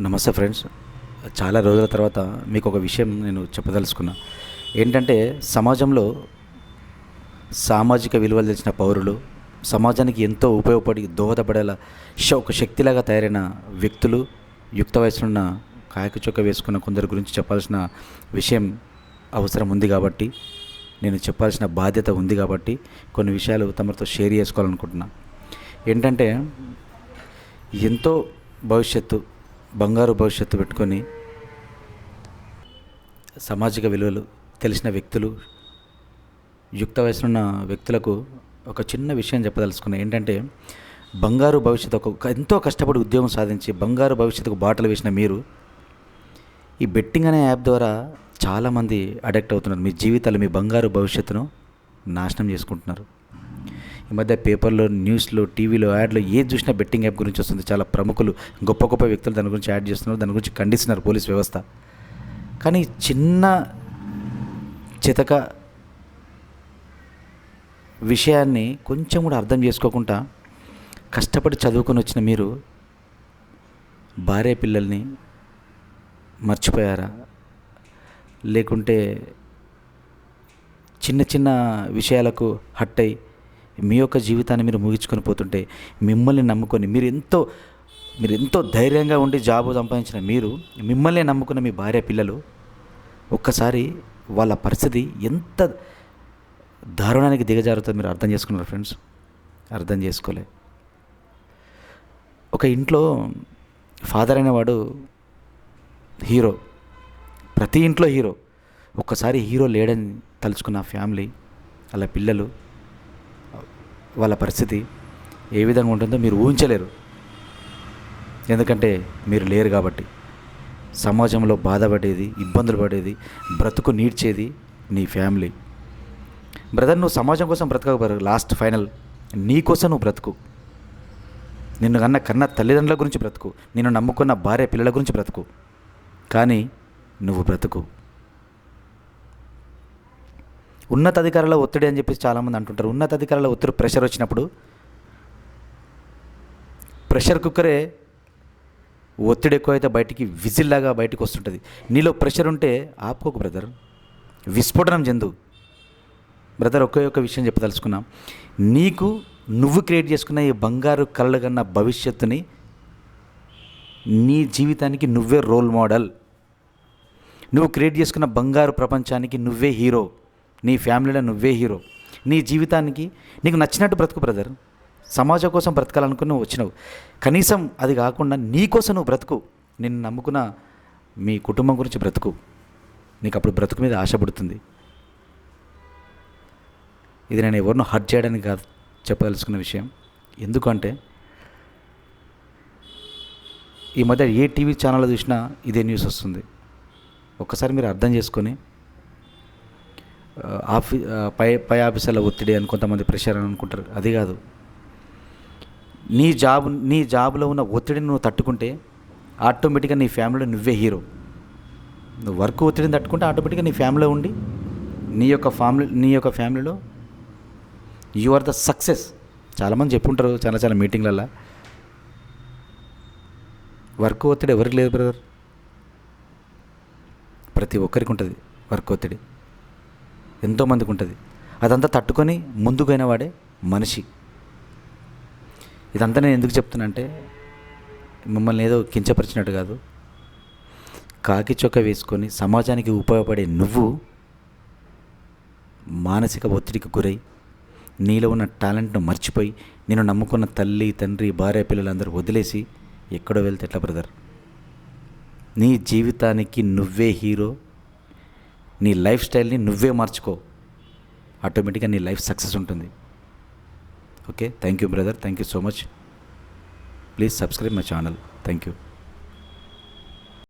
నమస్తే ఫ్రెండ్స్. చాలా రోజుల తర్వాత మీకు ఒక విషయం నేను చెప్పదలుచుకున్నా. ఏంటంటే సమాజంలో సామాజిక విలువలు తెలిసిన పౌరులు, సమాజానికి ఎంతో ఉపయోగపడి దోహదపడేలా ఒక శక్తిలాగా తయారైన వ్యక్తులు, యుక్త వయసున్న కాయక చొక్క వేసుకున్న కొందరి గురించి చెప్పాల్సిన విషయం అవసరం ఉంది కాబట్టి, నేను చెప్పాల్సిన బాధ్యత ఉంది కాబట్టి కొన్ని విషయాలు తమతో షేర్ చేసుకోవాలనుకుంటున్నా. ఏంటంటే ఎంతో బంగారు భవిష్యత్తు పెట్టుకొని సామాజిక విలువలు తెలిసిన వ్యక్తులు, యుక్త వయసున్న వ్యక్తులకు ఒక చిన్న విషయం చెప్పదలుచుకున్నా. ఏంటంటే బంగారు భవిష్యత్తు ఎంతో కష్టపడి ఉద్యోగం సాధించి బంగారు భవిష్యత్తుకు బాటలు వేసిన మీరు ఈ బెట్టింగ్ అనే యాప్ ద్వారా చాలామంది అడిక్ట్ అవుతున్నారు. మీ జీవితాలు, మీ బంగారు భవిష్యత్తును నాశనం చేసుకుంటున్నారు. ఈ మధ్య పేపర్లో, న్యూస్లో, టీవీలో, యాడ్లో ఏది చూసినా బెట్టింగ్ యాప్ గురించి వస్తుంది. చాలా ప్రముఖులు, గొప్ప గొప్ప వ్యక్తులు దాని గురించి యాడ్ చేస్తున్నారు, దాని గురించి ఖండిస్తున్నారు పోలీస్ వ్యవస్థ. కానీ చిన్న చితక విషయాన్ని కొంచెం కూడా అర్థం చేసుకోకుండా కష్టపడి చదువుకొని వచ్చిన మీరు భార్య పిల్లల్ని మర్చిపోయారా? లేకుంటే చిన్న చిన్న విషయాలకు హట్ అయి మీ యొక్క జీవితాన్ని మీరు ముగించుకొని పోతుంటే, మిమ్మల్ని నమ్ముకొని మీరు ఎంతో ధైర్యంగా ఉండి జాబు సంపాదించిన మీరు, మిమ్మల్ని నమ్ముకున్న మీ భార్య పిల్లలు ఒక్కసారి వాళ్ళ పరిస్థితి ఎంత దారుణానికి దిగజారుతుందో మీరు అర్థం చేసుకున్నారు ఫ్రెండ్స్. అర్థం చేసుకోలే. ఒక ఇంట్లో ఫాదర్ అనేవాడు హీరో, ప్రతి ఇంట్లో హీరో. ఒక్కసారి హీరో లేడని తలుచుకున్న ఫ్యామిలీ, వాళ్ళ పిల్లలు, వాళ్ళ పరిస్థితి ఏ విధంగా ఉంటుందో మీరు ఊహించలేరు. ఎందుకంటే మీరు లేరు కాబట్టి. సమాజంలో బాధపడేది, ఇబ్బందులు పడేది, బ్రతుకు నీడ్చేది నీ ఫ్యామిలీ. బ్రదర్, నువ్వు సమాజం కోసం బ్రతకబరు. లాస్ట్ ఫైనల్ నీ కోసం నువ్వు బ్రతుకు. నిన్ను కన్న తల్లిదండ్రుల గురించి బ్రతుకు, నిన్ను నమ్ముకున్న భార్య పిల్లల గురించి బ్రతుకు. కానీ నువ్వు బ్రతుకు. ఉన్నతాధికారుల ఒత్తిడి అని చెప్పేసి చాలామంది అంటుంటారు. ఉన్నతాధికారుల ఒత్తిడి, ప్రెషర్ వచ్చినప్పుడు ప్రెషర్ కుక్కరే ఒత్తిడి ఎక్కువైతే బయటికి విజిల్లాగా బయటికి వస్తుంటుంది. నీలో ప్రెషర్ ఉంటే ఆపుకోకు బ్రదర్, విస్ఫోటనం చెందు. బ్రదర్, ఒకే ఒక విషయం చెప్పదలుచుకున్నాం. నువ్వు క్రియేట్ చేసుకున్న ఈ బంగారు కలలు కన్న భవిష్యత్తుని, నీ జీవితానికి నువ్వే రోల్ మోడల్. నువ్వు క్రియేట్ చేసుకున్న బంగారు ప్రపంచానికి నువ్వే హీరో. నీ ఫ్యామిలీలో నువ్వే హీరో. నీ జీవితానికి నీకు నచ్చినట్టు బ్రతుకు బ్రదర్. సమాజం కోసం బ్రతకాలనుకుని నువ్వు వచ్చినావు. కనీసం అది కాకుండా నీ కోసం నువ్వు బ్రతుకు. నిన్ను నమ్ముకున్న మీ కుటుంబం గురించి బ్రతుకు. నీకు అప్పుడు బ్రతుకు మీద ఆశ పడుతుంది. ఇది నేను ఎవరినో హర్ట్ చేయడానికి కాదు చెప్పదలుచుకున్న విషయం. ఎందుకంటే ఈ మధ్య ఏ టీవీ ఛానల్లో చూసినా ఇదే న్యూస్ వస్తుంది. ఒక్కసారి మీరు అర్థం చేసుకొని, పై ఆఫీసర్ల ఒత్తిడి అని కొంతమంది ప్రెషర్ అని అనుకుంటారు. అది కాదు. నీ జాబ్లో ఉన్న ఒత్తిడిని నువ్వు తట్టుకుంటే ఆటోమేటిక్గా నీ ఫ్యామిలీలో నువ్వే హీరో. నువ్వు వర్క్ ఒత్తిడిని తట్టుకుంటే ఆటోమేటిక్గా నీ ఫ్యామిలీలో ఉండి నీ యొక్క ఫ్యామిలీలో యు ఆర్ ద సక్సెస్. చాలామంది చెప్పుంటారు చాలా మీటింగ్లలో. వర్క్ ఒత్తిడి ఎవరికి లేదు బ్రదర్? ప్రతి ఒక్కరికి ఉంటుంది వర్క్ ఒత్తిడి. ఎంతోమందికి ఉంటుంది. అదంతా తట్టుకొని ముందుకైన వాడే మనిషి. ఇదంతా నేను ఎందుకు చెప్తున్నానంటే మిమ్మల్ని ఏదో కించపరిచినట్టు కాదు. కాకి చొక్క వేసుకొని సమాజానికి ఉపయోగపడే నువ్వు మానసిక ఒత్తిడికి గురై నీలో ఉన్న టాలెంట్ను మర్చిపోయి నేను నమ్ముకున్న తల్లి, తండ్రి, భార్య, పిల్లలందరూ వదిలేసి ఎక్కడో వెళ్తే ఎట్లా బ్రదర్? నీ జీవితానికి నువ్వే హీరో. నీ లైఫ్ స్టైల్ని నువ్వే మార్చుకో. ఆటోమేటిక్గా నీ లైఫ్ సక్సెస్ ఉంటుంది. Okay, thank you brother. Thank you so much. Please subscribe my channel. Thank you.